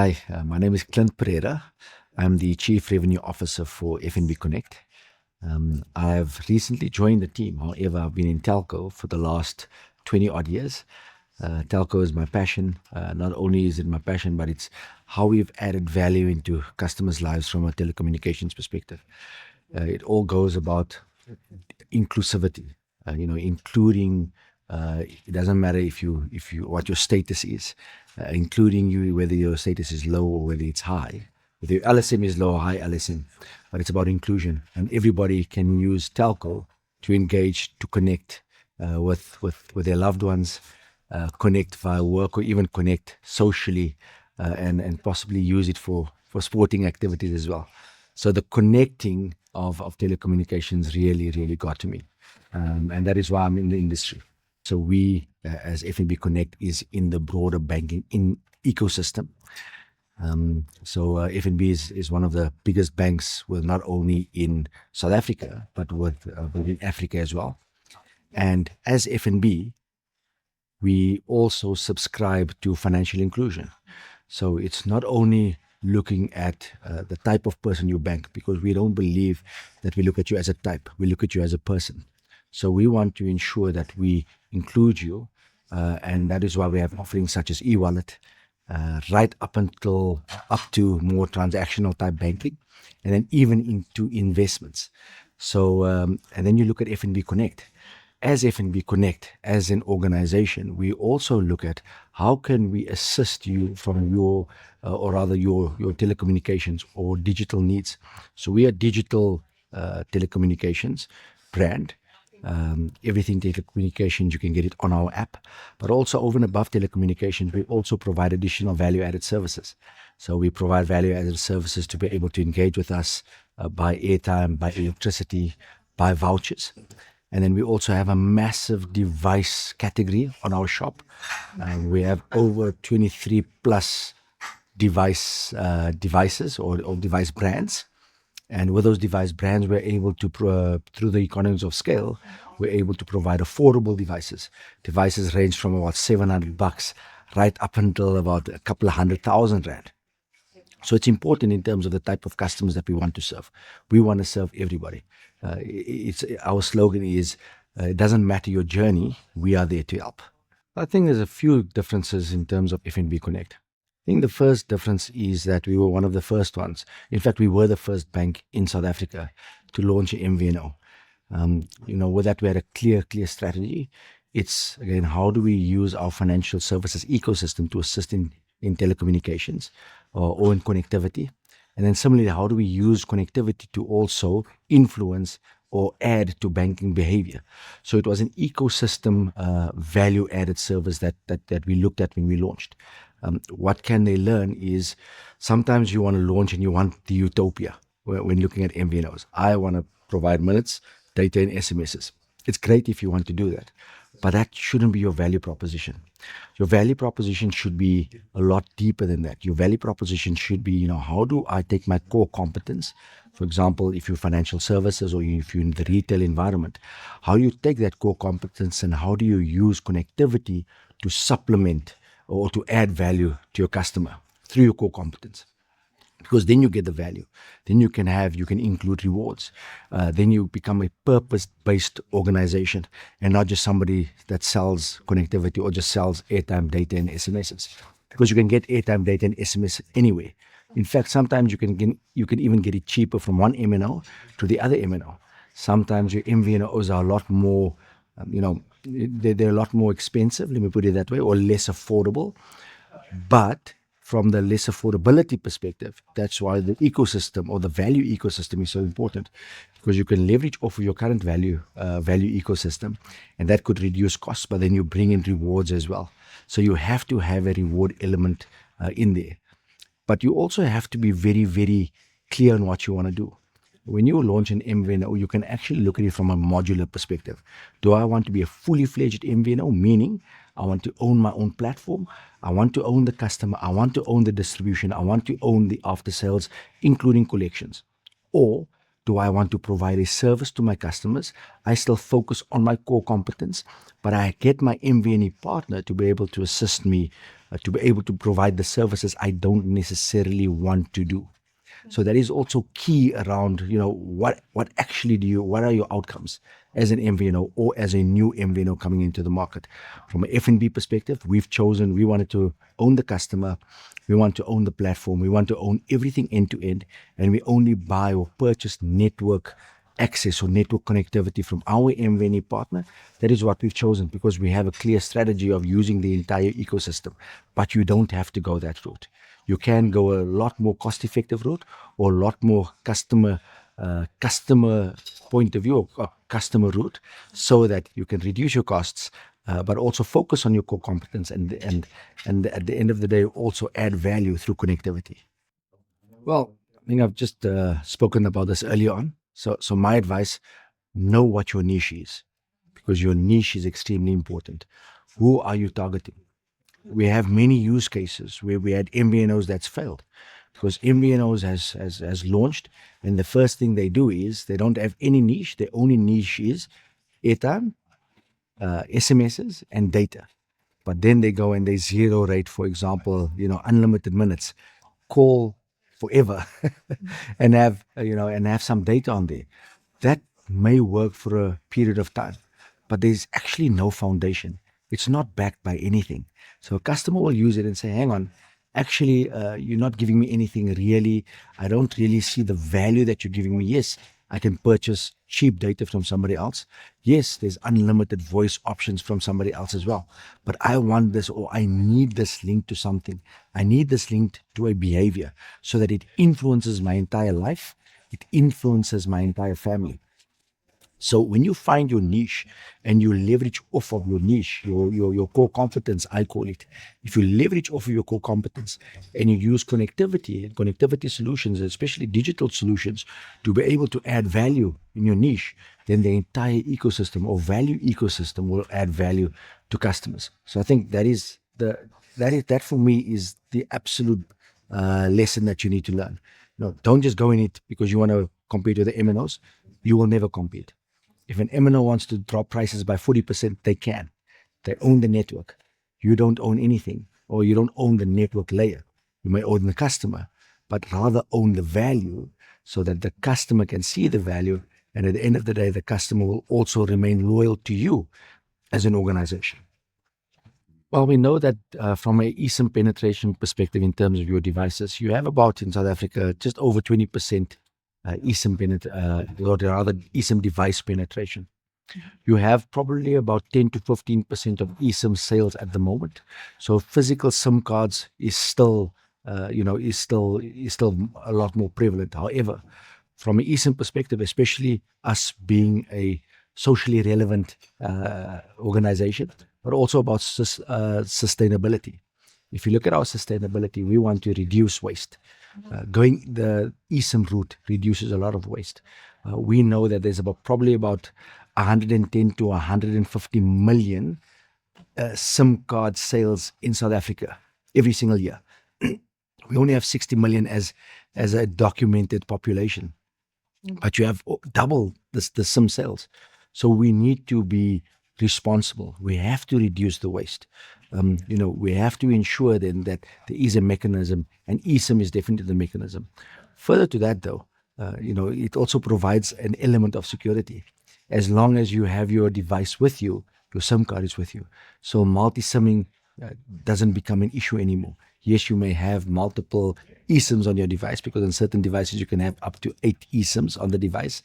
Hi, my name is Clint Pereira. I'm the Chief Revenue Officer for FNB Connect. I've recently joined the team. However, I've been in telco for the last 20 odd years. Telco is my passion. Not only is it my passion, but it's how we've added value into customers' lives from a telecommunications perspective. It all goes about inclusivity, including it doesn't matter if you what your status is, including you, whether your status is low or whether it's high, whether your LSM is low or high LSM, but it's about inclusion, and everybody can use telco to engage, to connect with their loved ones, connect via work, or even connect socially, and possibly use it for sporting activities as well. So the connecting of telecommunications really got to me, and that is why I'm in the industry. So we, as FNB Connect, is in the broader banking ecosystem. FNB is one of the biggest banks, with not only in South Africa but within Africa as well. And as FNB, we also subscribe to financial inclusion. So it's not only looking at the type of person you bank, because we don't believe that we look at you as a type, we look at you as a person. So we want to ensure that we include you, and that is why we have offerings such as e-wallet, right up to more transactional type banking, and then even into investments. So, and then you look at FNB Connect. As FNB Connect, as an organization, we also look at how can we assist you from your telecommunications or digital needs. So we are digital telecommunications brand. Everything telecommunications, you can get it on our app, but also over and above telecommunications, we also provide additional value-added services. So we provide value-added services to be able to engage with us, buy airtime, buy electricity, buy vouchers. And then we also have a massive device category on our shop. We have over 23 plus devices or device brands. And with those device brands, we're able to, through the economies of scale, we're able to provide affordable devices. Devices range from about $700 right up until about a couple of R100,000. So it's important in terms of the type of customers that we want to serve. We want to serve everybody. Our slogan is, it doesn't matter your journey, we are there to help. I think there's a few differences in terms of FNB Connect. I think the first difference is that we were one of the first ones. In fact, we were the first bank in South Africa to launch an MVNO. With that, we had a clear strategy. It's, again, how do we use our financial services ecosystem to assist in telecommunications or in connectivity? And then similarly, how do we use connectivity to also influence or add to banking behavior? So it was an ecosystem value-added service that we looked at when we launched. What can they learn is, sometimes you want to launch and you want the utopia when looking at MVNOs. I want to provide minutes, data, and SMSs. It's great if you want to do that, but that shouldn't be your value proposition. Your value proposition should be a lot deeper than that. Your value proposition should be, how do I take my core competence? For example, if you're financial services or if you're in the retail environment, how do you take that core competence and how do you use connectivity to supplement or to add value to your customer through your core competence? Because then you get the value. Then you can include rewards. Then you become a purpose-based organization and not just somebody that sells connectivity or just sells airtime, data, and SMSs. Because you can get airtime, data, and SMS anyway. In fact, sometimes you can even get it cheaper from one MNO to the other MNO. Sometimes your MVNOs are a lot more, they're a lot more expensive, let me put it that way, or less affordable. But from the less affordability perspective, that's why the ecosystem or the value ecosystem is so important, because you can leverage off of your current value ecosystem, and that could reduce costs, but then you bring in rewards as well. So you have to have a reward element in there. But you also have to be very clear on what you want to do. When you launch an MVNO, you can actually look at it from a modular perspective. Do I want to be a fully fledged MVNO, meaning I want to own my own platform, I want to own the customer, I want to own the distribution, I want to own the after sales, including collections? Or Do I want to provide a service to my customers? I still focus on my core competence, but I get my MVNE partner to be able to assist me, to be able to provide the services I don't necessarily want to do. So that is also key around, what actually what are your outcomes as an MVNO or as a new MVNO coming into the market? From an FNB perspective, we wanted to own the customer, we want to own the platform, we want to own everything end to end, and we only buy or purchase network access or network connectivity from our MVNE partner. That is what we've chosen because we have a clear strategy of using the entire ecosystem. But you don't have to go that route. You can go a lot more cost-effective route or a lot more customer point of view or customer route, so that you can reduce your costs, but also focus on your core competence and at the end of the day also add value through connectivity. Well, I think I've just spoken about this earlier on. So my advice: know what your niche is, because your niche is extremely important. Who are you targeting? We have many use cases where we had MVNOs that's failed because MVNOs has launched, and the first thing they do is they don't have any niche. Their only niche is airtime, SMSs, and data. But then they go and they zero rate, for example, unlimited minutes, call forever, and have some data on there. That may work for a period of time, but there's actually no foundation. It's not backed by anything. So a customer will use it and say, hang on, actually, you're not giving me anything really. I don't really see the value that you're giving me. Yes, I can purchase cheap data from somebody else. Yes, there's unlimited voice options from somebody else as well. But I want this, or I need this linked to something. I need this linked to a behavior so that it influences my entire life. It influences my entire family. So when you find your niche and you leverage off of your niche, your core competence, I call it, if you leverage off of your core competence and you use connectivity solutions, especially digital solutions, to be able to add value in your niche, then the entire ecosystem or value ecosystem will add value to customers. So I think that for me is the absolute lesson that you need to learn. Don't just go in it because you want to compete with the MNOs. You will never compete. If an MNO wants to drop prices by 40%, they can. They own the network. You don't own anything, or you don't own the network layer. You may own the customer, but rather own the value so that the customer can see the value. And at the end of the day, the customer will also remain loyal to you as an organization. Well, we know that from a eSIM penetration perspective in terms of your devices, you have about in South Africa just over 20% eSIM device penetration. You have probably about 10 to 15% of eSIM sales at the moment. So physical SIM cards is still a lot more prevalent. However, from an eSIM perspective, especially us being a socially relevant organization, but also about sustainability. If you look at our sustainability, we want to reduce waste. Going the eSIM route reduces a lot of waste. We know that there's probably about 110 to 150 million SIM card sales in South Africa every single year. We only have 60 million as a documented population, but you have double the SIM sales. So we need to be responsible. We have to reduce the waste. We have to ensure then that there is a mechanism, and eSIM is definitely the mechanism. Further to that, though, it also provides an element of security. As long as you have your device with you, your SIM card is with you. So multi-SIMming doesn't become an issue anymore. Yes, you may have multiple eSIMs on your device, because on certain devices you can have up to 8 eSIMs on the device.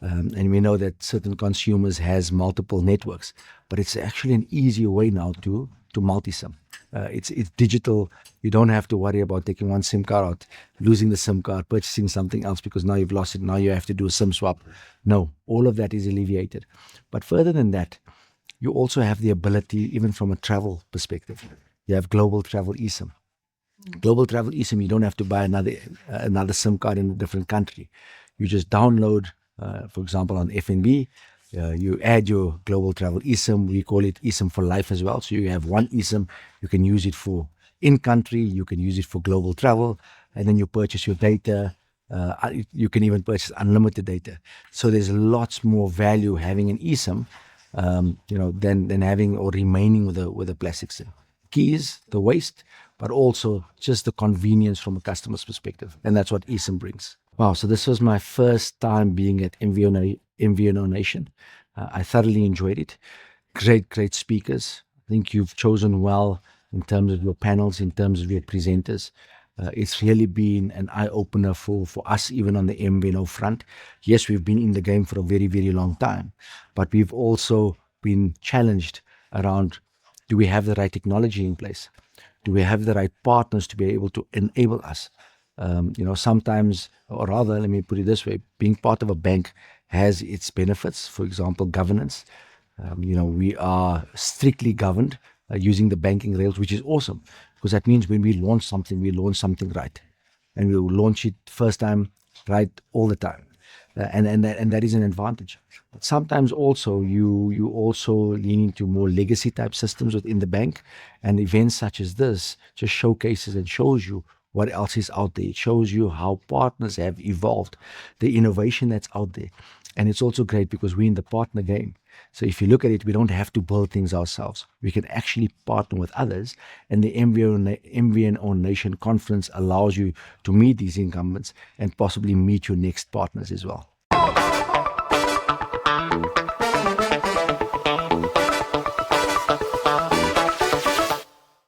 And we know that certain consumers has multiple networks, but it's actually an easier way now to multi-SIM. It's digital. You don't have to worry about taking one SIM card out, losing the SIM card, purchasing something else because now you've lost it. Now you have to do a SIM swap. No, all of that is alleviated. But further than that, you also have the ability, even from a travel perspective, you have global travel eSIM. Global travel eSIM, you don't have to buy another SIM card in a different country. You just download, for example, on FNB, you add your global travel eSIM. We call it eSIM for life as well. So you have one eSIM. You can use it for in-country. You can use it for global travel. And then you purchase your data. You can even purchase unlimited data. So there's lots more value having an eSIM, than having or remaining with a plastic SIM. Key is the waste, but also just the convenience from a customer's perspective, and that's what eSIM brings. Wow! So this was my first time being at MVNO Nation. I thoroughly enjoyed it. Great speakers. I think you've chosen well in terms of your panels, in terms of your presenters. It's really been an eye-opener for us, even on the MVNO front. Yes, we've been in the game for a very long time, but we've also been challenged around, do we have the right technology in place? Do we have the right partners to be able to enable us? Sometimes, or rather, let me put it this way, being part of a bank has its benefits. For example, governance. We are strictly governed using the banking rails, which is awesome, because that means when we launch something right, and we will launch it first time right all the time, and that is an advantage. But sometimes also you also lean into more legacy type systems within the bank, and events such as this just showcases and shows you what else is out there. It shows you how partners have evolved, the innovation that's out there. And it's also great because we're in the partner game. So if you look at it, we don't have to build things ourselves. We can actually partner with others. And the MVNO Nation Conference allows you to meet these incumbents and possibly meet your next partners as well.